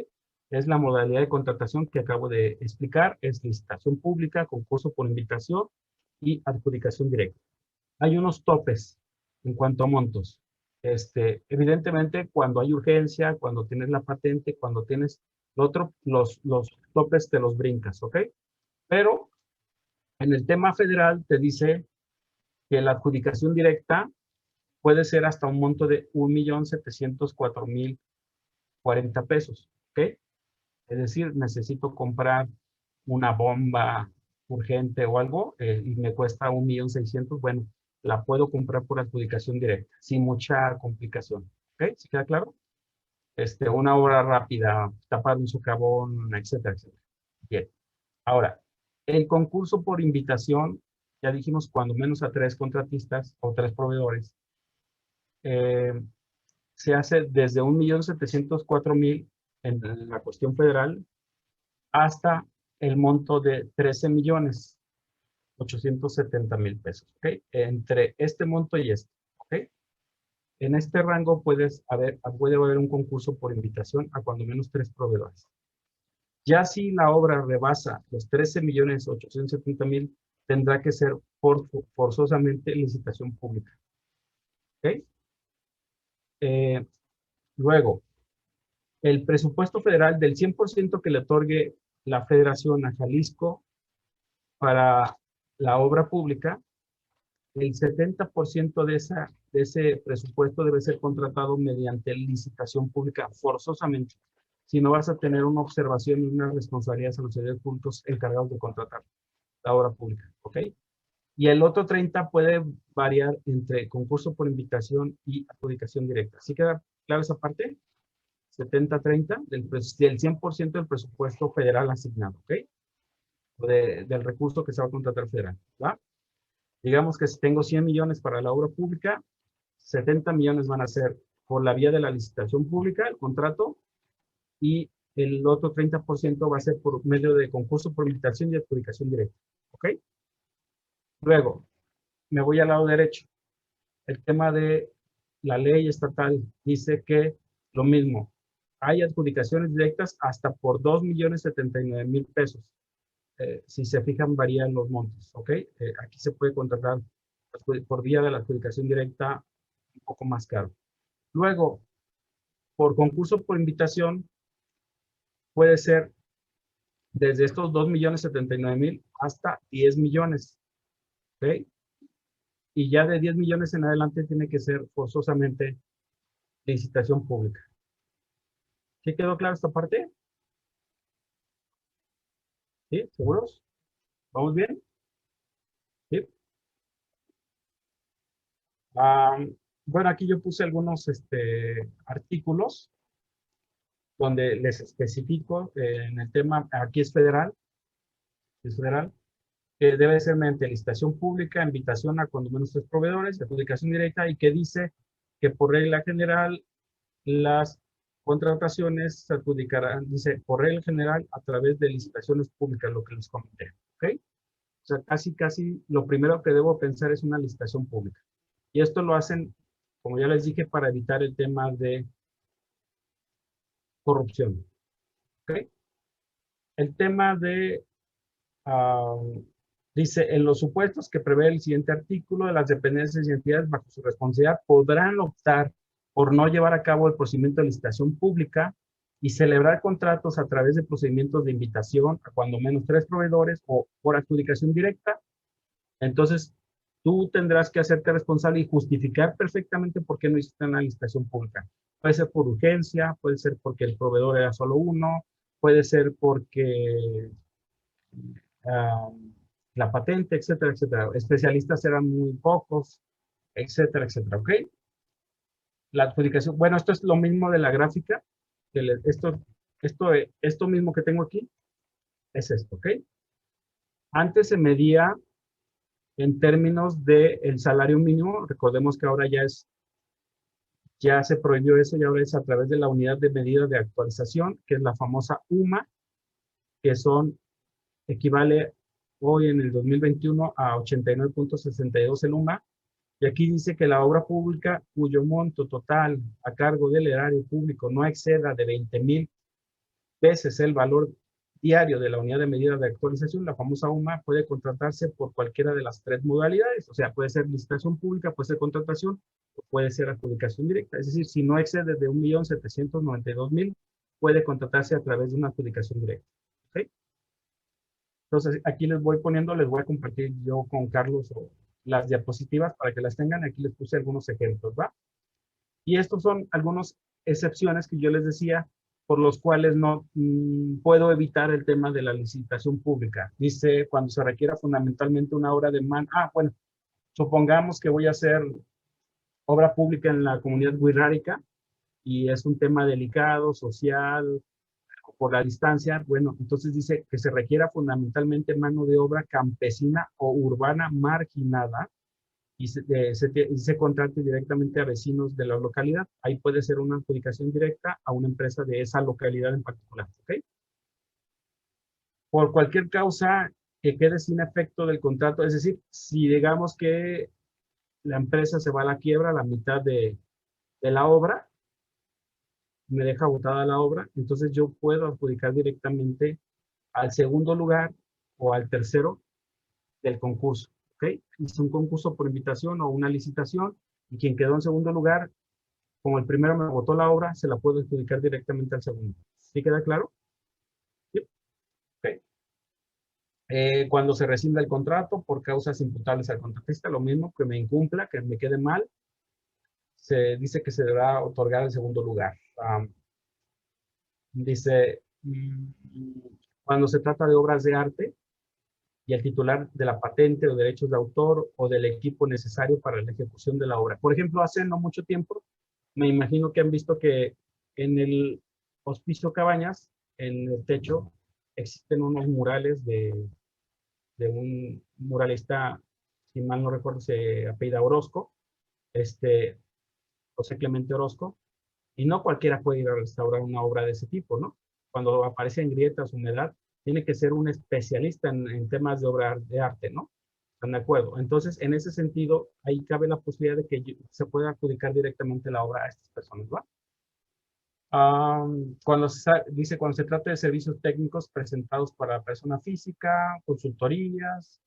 Es la modalidad de contratación que acabo de explicar, es licitación pública, concurso por invitación y adjudicación directa. Hay unos topes en cuanto a montos. Evidentemente, cuando hay urgencia, cuando tienes la patente, cuando tienes lo otro, los topes te los brincas, ¿ok? Pero en el tema federal te dice que la adjudicación directa puede ser hasta un monto de 1,704,040 pesos, ¿ok? Es decir, necesito comprar una bomba urgente o algo y me cuesta 1,600,000, bueno, la puedo comprar por adjudicación directa, sin mucha complicación. ¿Ok? ¿Sí queda claro? Una obra rápida, tapar un socavón, etcétera, etcétera. Bien. Ahora, El concurso por invitación, ya dijimos, cuando menos a 3 contratistas o 3 proveedores, se hace desde 1.704.000 en la cuestión federal hasta el monto de 13.870.000 pesos, ¿ok? Entre este monto y este, ¿ok? En este rango puede haber un concurso por invitación a cuando menos 3 proveedores. Ya si la obra rebasa los 13.870.000, tendrá que ser forzosamente licitación pública, ¿ok? Luego, el presupuesto federal del 100% que le otorgue la Federación a Jalisco para la obra pública, el 70% de ese presupuesto debe ser contratado mediante licitación pública forzosamente. Si no, vas a tener una observación y unas responsabilidades a los servidores públicos encargados de contratar la obra pública, ¿ok? Y el otro 30 puede variar entre concurso por invitación y adjudicación directa. ¿Sí queda claro esa parte? 70-30 del 100% del presupuesto federal asignado, ¿ok? Del recurso que se va a contratar federal, ¿va? Digamos que si tengo 100 millones para la obra pública, 70 millones van a ser por la vía de la licitación pública, el contrato, y el otro 30% va a ser por medio de concurso por invitación y adjudicación directa, ¿ok? Luego, me voy al lado derecho. El tema de la ley estatal dice que lo mismo, hay adjudicaciones directas hasta por 2.079.000 pesos. Si se fijan, varían los montos, ¿ok? Aquí se puede contratar por vía de la adjudicación directa un poco más caro. Luego, por concurso por invitación, puede ser desde estos 2.079.000 hasta 10 millones, ¿ok? Y ya de 10 millones en adelante tiene que ser forzosamente licitación pública. ¿Sí quedó clara esta parte? ¿Sí? ¿Seguros? ¿Vamos bien? ¿Sí? Bueno, aquí yo puse algunos artículos donde les especifico en el tema, aquí es federal, que debe ser mediante licitación pública, invitación a cuando menos 3 proveedores, adjudicación directa, y que dice que por regla general las contrataciones se adjudicarán, dice, por regla general a través de licitaciones públicas, lo que les comenté, ¿ok? O sea, casi lo primero que debo pensar es una licitación pública. Y esto lo hacen, como ya les dije, para evitar el tema de corrupción, ¿ok? El tema de, dice, en los supuestos que prevé el siguiente artículo, de las dependencias y entidades bajo su responsabilidad podrán optar por no llevar a cabo el procedimiento de licitación pública y celebrar contratos a través de procedimientos de invitación a cuando menos 3 proveedores o por adjudicación directa. Entonces, tú tendrás que hacerte responsable y justificar perfectamente por qué no hiciste una licitación pública. Puede ser por urgencia, puede ser porque el proveedor era solo uno, puede ser porque la patente, etcétera, etcétera. Especialistas eran muy pocos, etcétera, etcétera, ¿ok? La adjudicación, bueno, esto es lo mismo de la gráfica, esto mismo que tengo aquí, es esto, ¿ok? Antes se medía en términos del salario mínimo, recordemos que ahora ya se prohibió eso y ahora es a través de la unidad de medida de actualización, que es la famosa UMA, que equivale hoy en el 2021 a 89.62 el UMA, y aquí dice que la obra pública cuyo monto total a cargo del erario público no exceda de 20,000 veces el valor diario de la unidad de medida de actualización, la famosa UMA, puede contratarse por cualquiera de las 3 modalidades, o sea, puede ser licitación pública, puede ser contratación, o puede ser adjudicación directa. Es decir, si no excede de 1.792.000, puede contratarse a través de una adjudicación directa. ¿Okay? Entonces, aquí les voy a compartir yo con Carlos las diapositivas para que las tengan. Aquí les puse algunos ejemplos, ¿va? Y estos son algunas excepciones que yo les decía, por los cuales no puedo evitar el tema de la licitación pública. Dice, cuando se requiera fundamentalmente una obra de bueno, supongamos que voy a hacer obra pública en la comunidad wixárika y es un tema delicado, social, por la distancia, bueno, entonces dice que se requiera fundamentalmente mano de obra campesina o urbana marginada y se contrate directamente a vecinos de la localidad. Ahí puede ser una adjudicación directa a una empresa de esa localidad en particular, ¿ok? Por cualquier causa que quede sin efecto del contrato, es decir, si digamos que la empresa se va a la quiebra a la mitad de la obra, me deja botada la obra, entonces yo puedo adjudicar directamente al segundo lugar o al tercero del concurso, ¿ok? Hice un concurso por invitación o una licitación y quien quedó en segundo lugar, como el primero me votó la obra, se la puedo adjudicar directamente al segundo. ¿Sí queda claro? Sí. Ok. Cuando se rescinda el contrato por causas imputables al contratista, lo mismo que me incumpla, que me quede mal, se dice que se deberá otorgar el segundo lugar. Dice, cuando se trata de obras de arte y el titular de la patente o derechos de autor o del equipo necesario para la ejecución de la obra. Por ejemplo, hace no mucho tiempo, me imagino que han visto que en el Hospicio Cabañas, en el techo, existen unos murales de un muralista, si mal no recuerdo, se apellida Orozco, José Clemente Orozco, y no cualquiera puede ir a restaurar una obra de ese tipo, ¿no? Cuando aparecen grietas, humedad, tiene que ser un especialista en temas de obra de arte, ¿no? ¿Están de acuerdo? Entonces, en ese sentido, ahí cabe la posibilidad de que se pueda adjudicar directamente la obra a estas personas, ¿va? Dice, cuando se trata de servicios técnicos presentados para persona física, consultorías,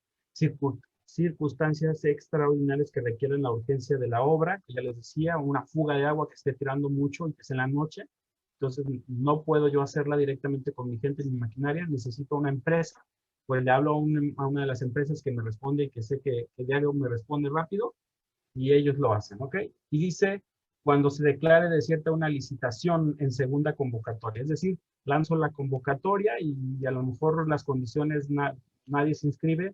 circunstancias extraordinarias que requieren la urgencia de la obra, que ya les decía, una fuga de agua que esté tirando mucho y que es en la noche, entonces no puedo yo hacerla directamente con mi gente ni maquinaria, necesito una empresa, pues le hablo a una de las empresas que me responde y que sé que diario me responde rápido, y ellos lo hacen, ¿ok? Y dice, cuando se declare desierta una licitación en segunda convocatoria, es decir, lanzo la convocatoria y a lo mejor las condiciones nadie se inscribe,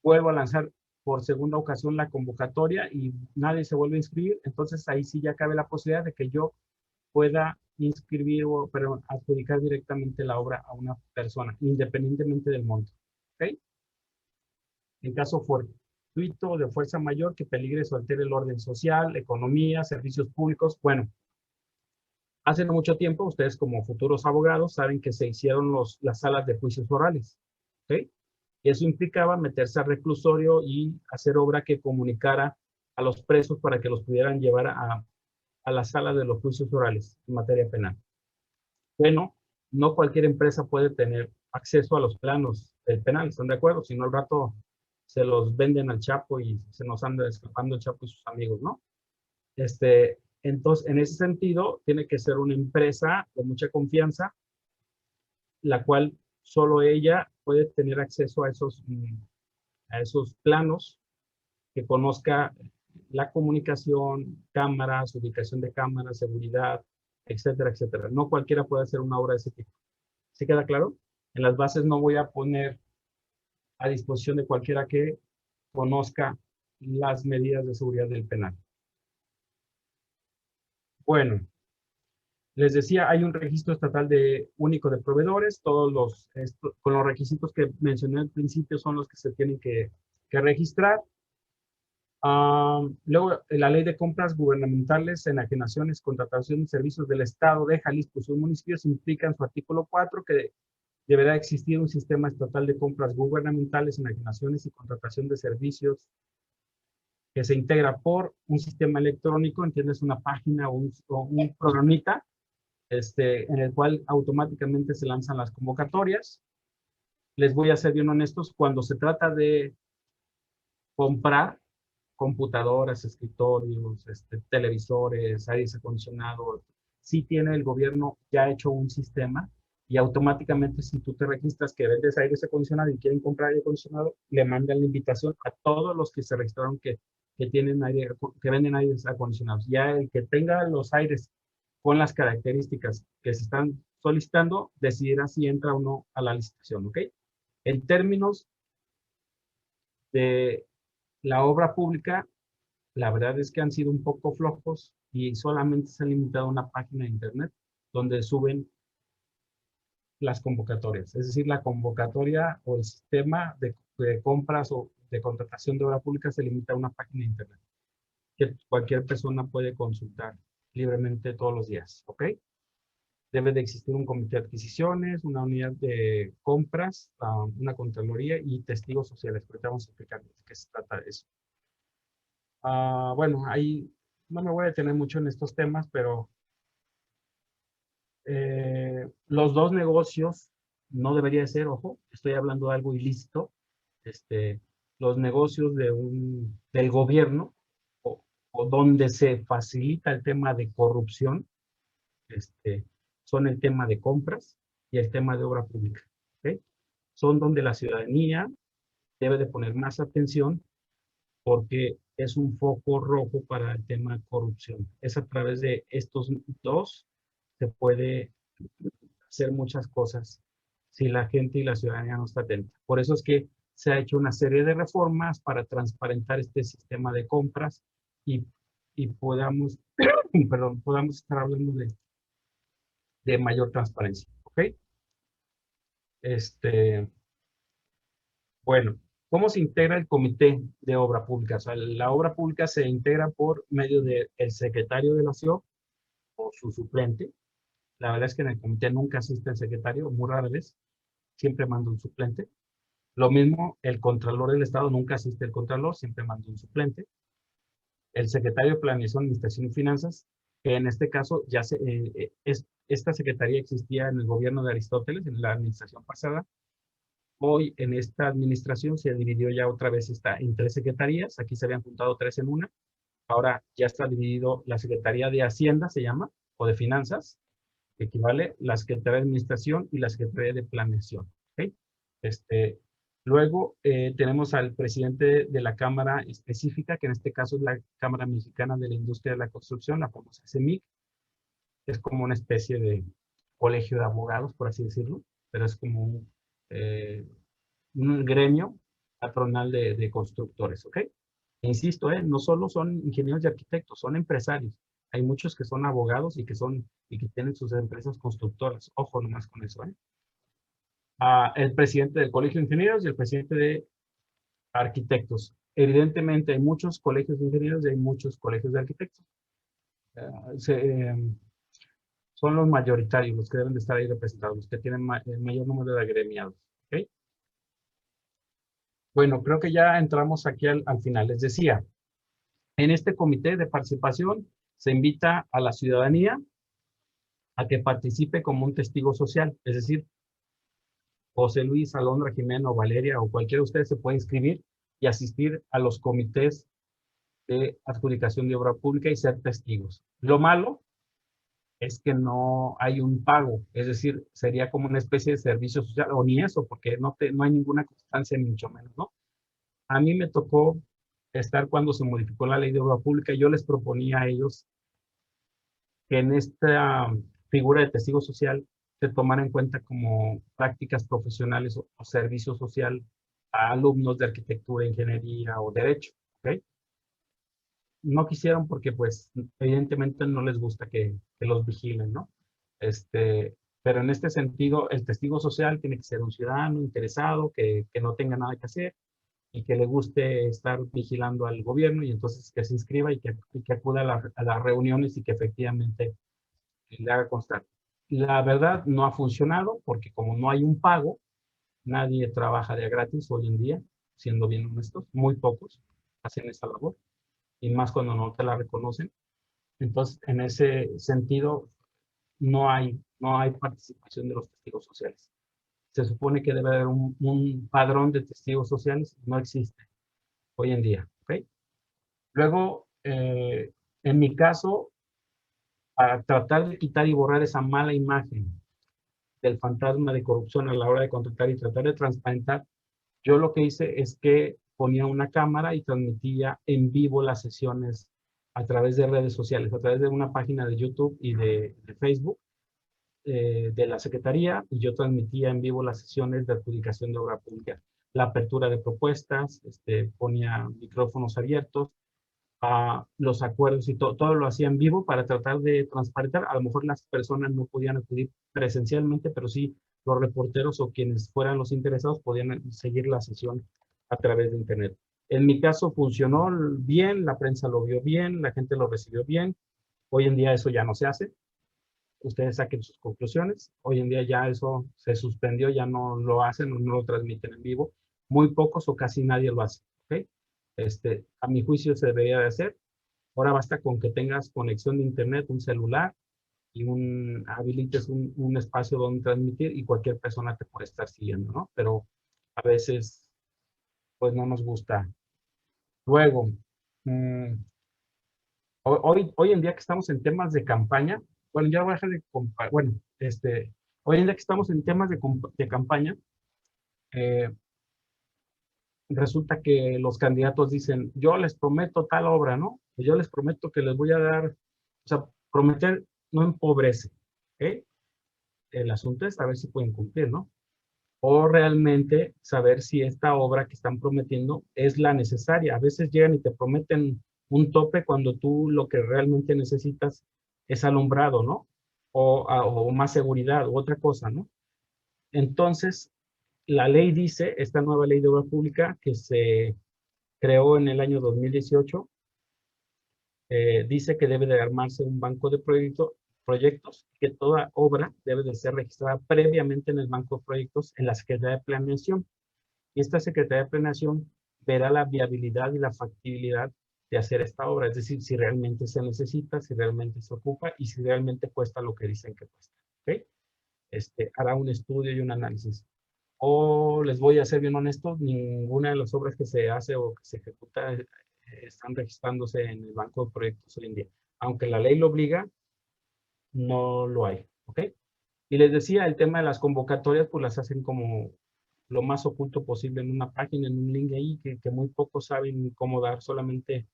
vuelvo a lanzar por segunda ocasión la convocatoria y nadie se vuelve a inscribir, entonces ahí sí ya cabe la posibilidad de que yo pueda inscribir o adjudicar directamente la obra a una persona, independientemente del monto, ¿ok? En caso fortuito de fuerza mayor que peligre o altere el orden social, economía, servicios públicos. Bueno, hace no mucho tiempo, ustedes como futuros abogados saben que se hicieron las salas de juicios orales. ¿Ok? Y eso implicaba meterse al reclusorio y hacer obra que comunicara a los presos para que los pudieran llevar a la sala de los juicios orales en materia penal. Bueno, no cualquier empresa puede tener acceso a los planos del penal, ¿están de acuerdo? Si no, al rato se los venden al Chapo y se nos anda escapando el Chapo y sus amigos, ¿no? Entonces, en ese sentido, tiene que ser una empresa de mucha confianza, la cual solo ella puede tener acceso a esos planos, que conozca la comunicación, cámaras, ubicación de cámaras, seguridad, etcétera, etcétera. No cualquiera puede hacer una obra de ese tipo. ¿Sí queda claro? En las bases no voy a poner a disposición de cualquiera que conozca las medidas de seguridad del penal. Bueno, les decía, hay un registro estatal único de proveedores, con los requisitos que mencioné al principio son los que se tienen que registrar. Luego, la ley de compras gubernamentales, enajenaciones, contratación de servicios del Estado de Jalisco y sus municipios implica en su artículo 4 que deberá existir un sistema estatal de compras gubernamentales, enajenaciones y contratación de servicios que se integra por un sistema electrónico, entiendes, una página o un programita, en el cual automáticamente se lanzan las convocatorias. Les voy a ser bien honestos, cuando se trata de comprar computadoras, escritorios, televisores, aires acondicionados, sí tiene el gobierno ya hecho un sistema y automáticamente si tú te registras que vendes aires acondicionados y quieren comprar aire acondicionado, le mandan la invitación a todos los que se registraron que tienen que venden aires acondicionados. Ya el que tenga los aires con las características que se están solicitando, decidirá si entra o no a la licitación, ¿ok? En términos de la obra pública, la verdad es que han sido un poco flojos y solamente se han limitado a una página de internet donde suben las convocatorias. Es decir, la convocatoria o el sistema de compras o de contratación de obra pública se limita a una página de internet que cualquier persona puede consultar libremente todos los días, ¿ok? Debe de existir un comité de adquisiciones, una unidad de compras, una contraloría y testigos sociales. Ahorita vamos a explicar de qué se trata de eso. Bueno, ahí no me voy a detener mucho en estos temas, pero los dos negocios no debería de ser, ojo, estoy hablando de algo ilícito, los negocios del gobierno o donde se facilita el tema de corrupción, son el tema de compras y el tema de obra pública. ¿Okay? Son donde la ciudadanía debe de poner más atención porque es un foco rojo para el tema de corrupción. Es a través de estos dos se puede hacer muchas cosas si la gente y la ciudadanía no está atenta. Por eso es que se ha hecho una serie de reformas para transparentar este sistema de compras y podamos, perdón, podamos estar hablando de mayor transparencia. ¿Ok? Bueno, ¿cómo se integra el comité de obra pública? O sea, la obra pública se integra por medio del secretario de la CIO o su suplente. La verdad es que en el comité nunca asiste el secretario, muy rara vez, siempre manda un suplente. Lo mismo, el contralor del Estado nunca asiste el contralor, siempre manda un suplente. El secretario de Planeación, Administración y Finanzas, que en este caso esta secretaría existía en el gobierno de Aristóteles, en la administración pasada. Hoy en esta administración se dividió ya otra vez en 3 secretarías, aquí se habían juntado 3 en una, ahora ya está dividido la Secretaría de Hacienda, se llama, o de Finanzas, que equivale la Secretaría de Administración y la Secretaría de Planeación. ¿Okay? Luego tenemos al presidente de la Cámara específica, que en este caso es la Cámara Mexicana de la Industria de la Construcción, la famosa CEMIC, que es como una especie de colegio de abogados, por así decirlo, pero es como un gremio patronal de constructores, ¿ok? Insisto, no solo son ingenieros y arquitectos, son empresarios. Hay muchos que son abogados y que tienen sus empresas constructoras. Ojo nomás con eso, ¿eh? El presidente del Colegio de Ingenieros y el presidente de Arquitectos. Evidentemente hay muchos colegios de ingenieros y hay muchos colegios de arquitectos. Son los mayoritarios, los que deben de estar ahí representados, los que tienen el mayor número de agremiados. ¿Okay? Bueno, creo que ya entramos aquí al final. Les decía, en este comité de participación se invita a la ciudadanía a que participe como un testigo social. Es decir, José Luis, Alondra, Jimena o Valeria o cualquiera de ustedes se puede inscribir y asistir a los comités de adjudicación de obra pública y ser testigos. Lo malo es que no hay un pago, es decir, sería como una especie de servicio social, o ni eso, porque no hay ninguna constancia, ni mucho menos, ¿no? A mí me tocó estar cuando se modificó la ley de obra pública, y yo les proponía a ellos que en esta figura de testigo social se tomara en cuenta como prácticas profesionales o servicio social a alumnos de arquitectura, ingeniería o derecho, ¿ok? No quisieron porque, pues, evidentemente no les gusta que los vigilen, ¿no? Pero en este sentido, el testigo social tiene que ser un ciudadano interesado, que no tenga nada que hacer y que le guste estar vigilando al gobierno, y entonces que se inscriba y que acuda a las reuniones y que efectivamente le haga constar. La verdad no ha funcionado porque como no hay un pago, nadie trabaja de gratis hoy en día, siendo bien honestos, muy pocos hacen esa labor, y más cuando no te la reconocen. Entonces, en ese sentido, no hay participación de los testigos sociales. Se supone que debe haber un padrón de testigos sociales, no existe hoy en día. ¿Okay? Luego, en mi caso, para tratar de quitar y borrar esa mala imagen del fantasma de corrupción a la hora de contratar y tratar de transparentar, yo lo que hice es que ponía una cámara y transmitía en vivo las sesiones a través de redes sociales, a través de una página de YouTube y de Facebook de la Secretaría, y yo transmitía en vivo las sesiones de adjudicación de obra pública. La apertura de propuestas, ponía micrófonos abiertos, los acuerdos y todo lo hacía en vivo para tratar de transparentar. A lo mejor las personas no podían acudir presencialmente, pero sí los reporteros o quienes fueran los interesados podían seguir la sesión a través de internet. En mi caso funcionó bien, la prensa lo vio bien, la gente lo recibió bien. Hoy en día eso ya no se hace. Ustedes saquen sus conclusiones. Hoy en día ya eso se suspendió, ya no lo hacen, no lo transmiten en vivo. Muy pocos o casi nadie lo hace. ¿Okay? A mi juicio se debería de hacer. Ahora basta con que tengas conexión de internet, un celular y habilites un espacio donde transmitir y cualquier persona te puede estar siguiendo, ¿no? Pero a veces, pues no nos gusta. Luego, hoy en día que estamos en temas de campaña, bueno, ya voy a dejar de bueno, hoy en día que estamos en temas de campaña, resulta que los candidatos dicen, yo les prometo tal obra, ¿no? Yo les prometo que les voy a dar, o sea, prometer no empobrece, ¿eh? El asunto es saber si pueden cumplir, ¿no? O realmente saber si esta obra que están prometiendo es la necesaria. A veces llegan y te prometen un tope cuando tú lo que realmente necesitas es alumbrado, ¿no? O más seguridad, u otra cosa, ¿no? Entonces, la ley dice, esta nueva ley de obra pública que se creó en el año 2018, dice que debe de armarse un banco de proyectos, que toda obra debe de ser registrada previamente en el banco de proyectos en la Secretaría de Planeación. Y esta Secretaría de Planeación verá la viabilidad y la factibilidad de hacer esta obra, es decir, si realmente se necesita, si realmente se ocupa y si realmente cuesta lo que dicen que cuesta. ¿Okay? Hará un estudio y un análisis. O les voy a ser bien honestos, ninguna de las obras que se hace o que se ejecuta están registrándose en el banco de proyectos hoy en día. Aunque la ley lo obliga, no lo hay. ¿Ok? Y les decía, el tema de las convocatorias, pues las hacen como lo más oculto posible en una página, en un link ahí, que muy pocos saben cómo dar, solamente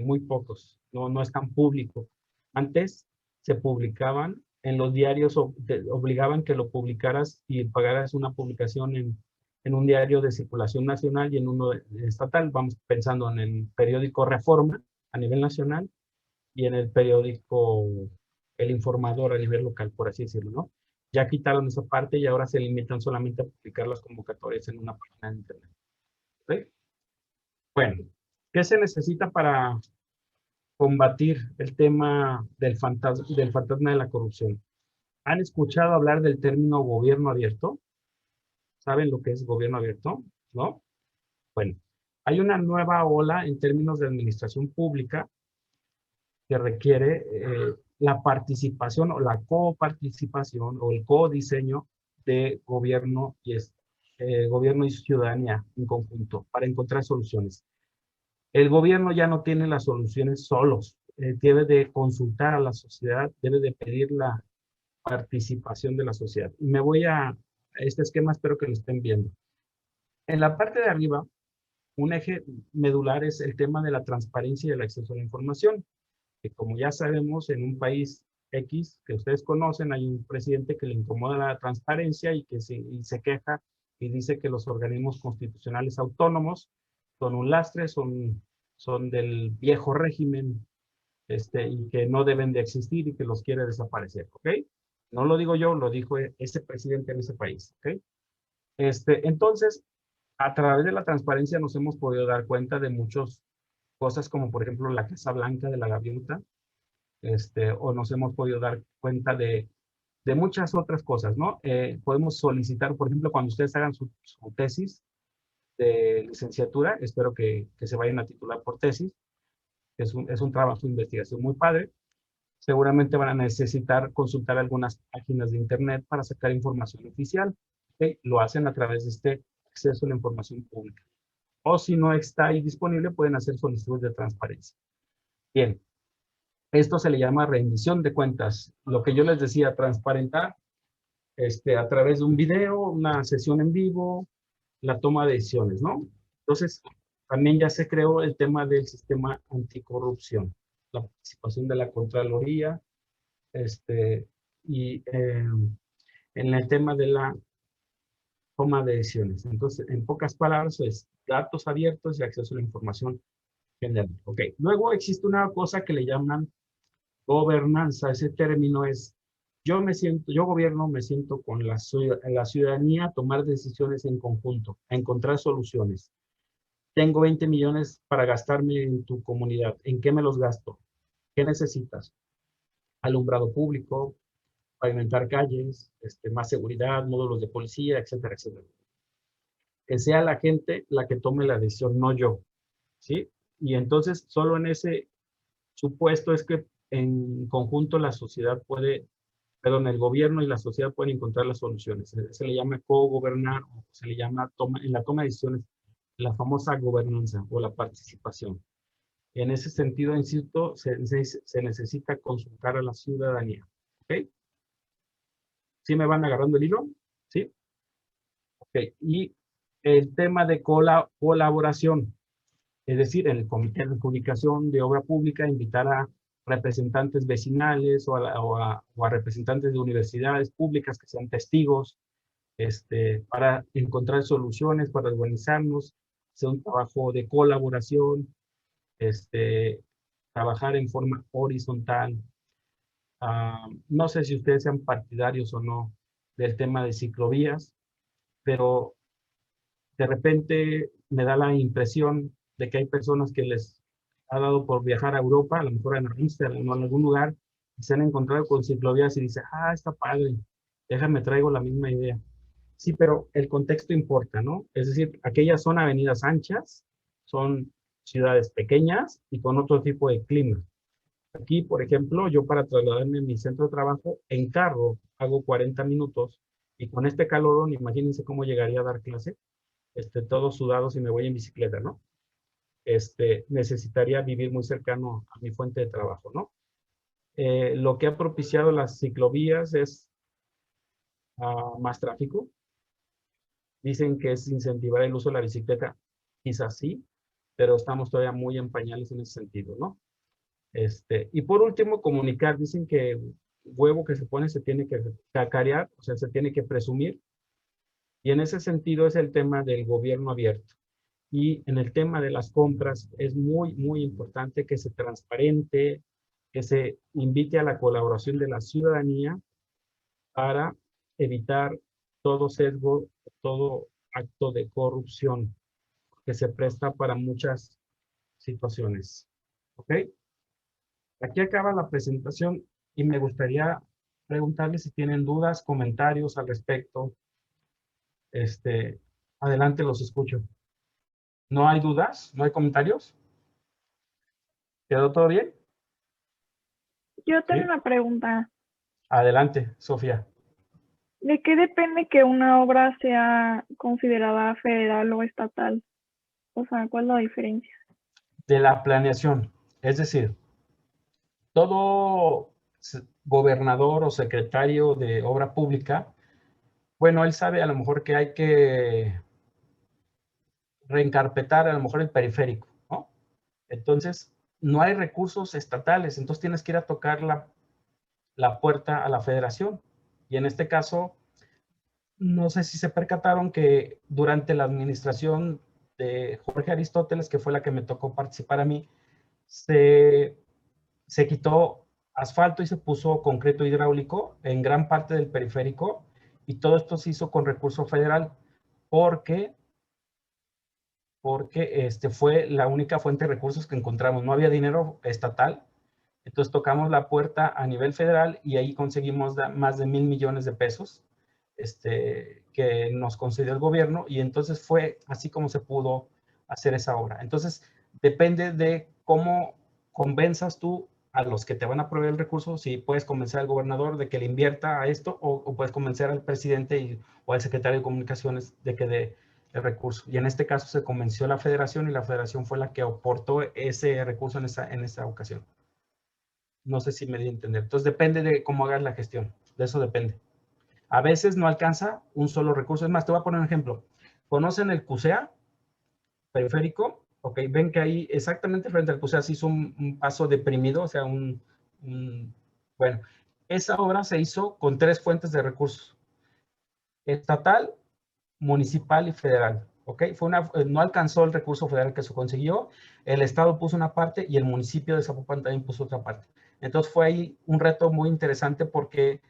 muy pocos, no es tan público. Antes se publicaban en los diarios, obligaban que lo publicaras y pagaras una publicación en un diario de circulación nacional y en uno estatal. Vamos pensando en el periódico Reforma a nivel nacional y en el periódico El Informador a nivel local, por así decirlo, ¿no? Ya quitaron esa parte y ahora se limitan solamente a publicar las convocatorias en una página de internet. ¿Okay? Bueno, ¿qué se necesita para combatir el tema del fantasma de la corrupción? ¿Han escuchado hablar del término gobierno abierto? ¿Saben lo que es gobierno abierto? ¿No? Bueno, hay una nueva ola en términos de administración pública que requiere la participación o la coparticipación o el codiseño de gobierno y ciudadanía en conjunto para encontrar soluciones. El gobierno ya no tiene las soluciones solos, debe de consultar a la sociedad, debe de pedir la participación de la sociedad. Y me voy a este esquema, espero que lo estén viendo. En la parte de arriba, un eje medular es el tema de la transparencia y el acceso a la información, que como ya sabemos, en un país X que ustedes conocen, hay un presidente que le incomoda la transparencia y que se queja y dice que los organismos constitucionales autónomos son un lastre, son del viejo régimen, y que no deben de existir y que los quiere desaparecer, ¿ok? No lo digo yo, lo dijo ese presidente en ese país, ¿ok? Entonces, a través de la transparencia nos hemos podido dar cuenta de muchas cosas, como por ejemplo la Casa Blanca de la Gaviota, o nos hemos podido dar cuenta de muchas otras cosas, ¿no? Podemos solicitar, por ejemplo, cuando ustedes hagan su tesis de licenciatura, espero que se vayan a titular por tesis, es un trabajo de investigación muy padre, seguramente van a necesitar consultar algunas páginas de internet para sacar información oficial, ¿okay? Lo hacen a través de este acceso a la información pública. O si no está ahí disponible, pueden hacer solicitudes de transparencia. Bien, esto se le llama rendición de cuentas. Lo que yo les decía, transparentar a través de un video, una sesión en vivo, la toma de decisiones, ¿no? Entonces, también ya se creó el tema del sistema anticorrupción, la participación de la Contraloría, y en el tema de la toma de decisiones. Entonces, en pocas palabras, es datos abiertos y acceso a la información general. Ok, luego existe una cosa que le llaman gobernanza. Ese término es yo gobierno, me siento con la ciudadanía a tomar decisiones en conjunto, a encontrar soluciones. Tengo 20 millones para gastarme en tu comunidad. ¿En qué me los gasto? ¿Qué necesitas? Alumbrado público, pavimentar calles, más seguridad, módulos de policía, etcétera, etcétera. Que sea la gente la que tome la decisión, no yo, ¿sí? Y entonces, solo en ese supuesto es que en conjunto la sociedad puede, perdón, el gobierno y la sociedad pueden encontrar las soluciones. Se le llama co-gobernar, o se le llama en la toma de decisiones, la famosa gobernanza o la participación. En ese sentido, insisto, se necesita consultar a la ciudadanía. ¿Ok? ¿Sí me van agarrando el hilo? ¿Sí? Ok. Y el tema de colaboración, es decir, en el Comité de Adjudicación de Obra Pública, invitar a representantes vecinales o a representantes de universidades públicas que sean testigos, para encontrar soluciones, para organizarnos, hacer un trabajo de colaboración, trabajar en forma horizontal. No sé si ustedes sean partidarios o no del tema de ciclovías, pero de repente me da la impresión de que hay personas que les ha dado por viajar a Europa, a lo mejor en Amsterdam o en algún lugar, y se han encontrado con ciclovías y dicen, está padre, déjame traigo la misma idea. Sí, pero el contexto importa, ¿no? Es decir, aquellas son avenidas anchas, son ciudades pequeñas y con otro tipo de clima. Aquí, por ejemplo, yo para trasladarme a mi centro de trabajo en carro hago 40 minutos y con este calorón, imagínense cómo llegaría a dar clase, todos sudados y me voy en bicicleta, ¿no? Necesitaría vivir muy cercano a mi fuente de trabajo, ¿no? Lo que ha propiciado las ciclovías es más tráfico. Dicen que es incentivar el uso de la bicicleta, quizás sí, pero estamos todavía muy en pañales en ese sentido, ¿no? Y por último, comunicar. Dicen que huevo que se pone se tiene que cacarear, o sea, se tiene que presumir. Y en ese sentido es el tema del gobierno abierto. Y en el tema de las compras es muy, muy importante que se transparente, que se invite a la colaboración de la ciudadanía para evitar todo sesgo, todo acto de corrupción que se presta para muchas situaciones. ¿Ok? Aquí acaba la presentación y me gustaría preguntarles si tienen dudas, comentarios al respecto. Adelante, los escucho. ¿No hay dudas? ¿No hay comentarios? ¿Quedó todo bien? Yo tengo ¿Sí? una pregunta. Adelante, Sofía. ¿De qué depende que una obra sea considerada federal o estatal? O sea, ¿cuál es la diferencia? De la planeación. Es decir, todo gobernador o secretario de obra pública, bueno, él sabe a lo mejor que hay que reencarpetar a lo mejor el periférico, ¿no? Entonces, no hay recursos estatales, entonces tienes que ir a tocar la puerta a la federación. Y en este caso, no sé si se percataron que durante la administración de Jorge Aristóteles, que fue la que me tocó participar a mí, se quitó asfalto y se puso concreto hidráulico en gran parte del periférico, y todo esto se hizo con recurso federal porque fue la única fuente de recursos que encontramos. No había dinero estatal, entonces tocamos la puerta a nivel federal y ahí conseguimos más de 1,000 millones de pesos que nos concedió el gobierno, y entonces fue así como se pudo hacer esa obra. Entonces, depende de cómo convenzas tú a los que te van a proveer el recurso, si puedes convencer al gobernador de que le invierta a esto, o puedes convencer al presidente o al secretario de Comunicaciones de que dé el recurso. Y en este caso se convenció a la federación, y la federación fue la que aportó ese recurso en esa ocasión. No sé si me di a entender. Entonces depende de cómo hagas la gestión. De eso depende. A veces no alcanza un solo recurso. Es más, te voy a poner un ejemplo. ¿Conocen el CUSEA periférico? Ok, ven que ahí exactamente frente al CUSEA se hizo un paso deprimido, o sea, bueno, esa obra se hizo con 3 fuentes de recursos: estatal, municipal y federal. ¿Ok? No alcanzó el recurso federal que se consiguió, el estado puso una parte y el municipio de Zapopan también puso otra parte. Entonces fue ahí un reto muy interesante porque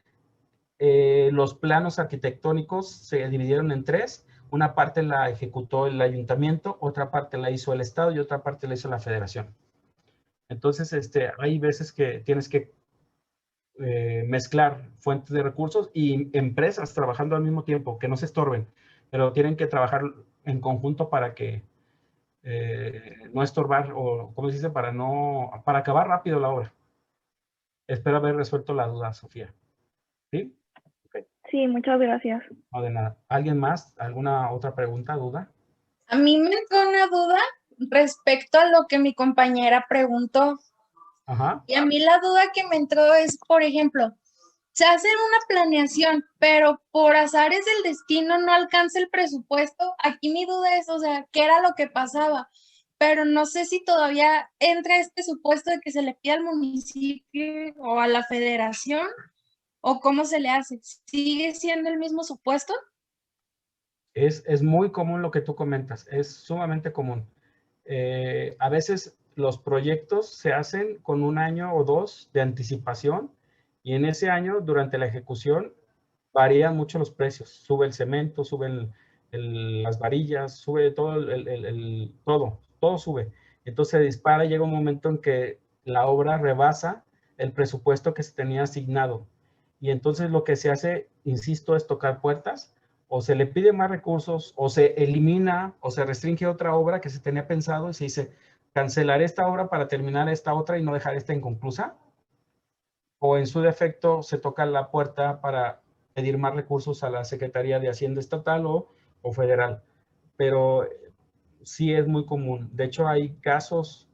los planos arquitectónicos se dividieron en 3. Una parte la ejecutó el ayuntamiento, otra parte la hizo el Estado y otra parte la hizo la Federación. Entonces, hay veces que tienes que mezclar fuentes de recursos y empresas trabajando al mismo tiempo, que no se estorben, pero tienen que trabajar en conjunto para que no estorbar, o como se dice, para acabar rápido la obra. Espero haber resuelto la duda, Sofía. ¿Sí? Okay. Sí, muchas gracias. No, de nada. ¿Alguien más? ¿Alguna otra pregunta, duda? A mí me entró una duda respecto a lo que mi compañera preguntó. Ajá. Y a mí la duda que me entró es, por ejemplo, se hace una planeación, pero por azares del destino no alcanza el presupuesto. Aquí mi duda es, o sea, ¿qué era lo que pasaba? Pero no sé si todavía entra este supuesto de que se le pide al municipio o a la federación, o cómo se le hace. ¿Sigue siendo el mismo supuesto? Es muy común lo que tú comentas, es sumamente común. A veces los proyectos se hacen con 1 año o 2 de anticipación y en ese año, durante la ejecución, varían mucho los precios. Sube el cemento, suben las varillas, sube todo, todo sube. Entonces se dispara y llega un momento en que la obra rebasa el presupuesto que se tenía asignado. Y entonces lo que se hace, insisto, es tocar puertas, o se le pide más recursos, o se elimina, o se restringe otra obra que se tenía pensado y se dice, cancelar esta obra para terminar esta otra y no dejar esta inconclusa. O en su defecto se toca la puerta para pedir más recursos a la Secretaría de Hacienda Estatal o Federal. Pero sí es muy común. De hecho, hay casos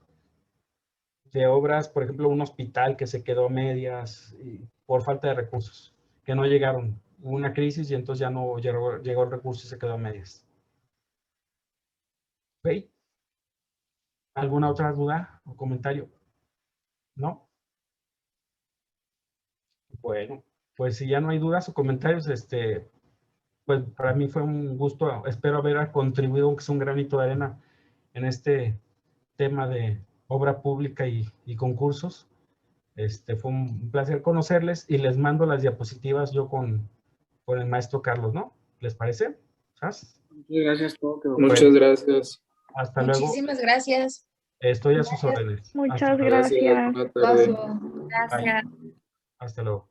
de obras, por ejemplo, un hospital que se quedó a medias por falta de recursos, que no llegaron. Hubo una crisis y entonces ya no llegó el recurso y se quedó a medias. ¿Ok? ¿Alguna otra duda o comentario? ¿No? Bueno, pues si ya no hay dudas o comentarios, pues para mí fue un gusto. Espero haber contribuido, aunque es un granito de arena, en este tema de obra pública y concursos. Fue un placer conocerles y les mando las diapositivas yo con el maestro Carlos, ¿no? ¿Les parece? ¿Sabes? Muchas gracias, Coque. Muchas gracias. Hasta luego. Muchísimas gracias. Estoy a sus órdenes. Muchas Gracias. gracias. Buena tarde. Gracias. Hasta luego.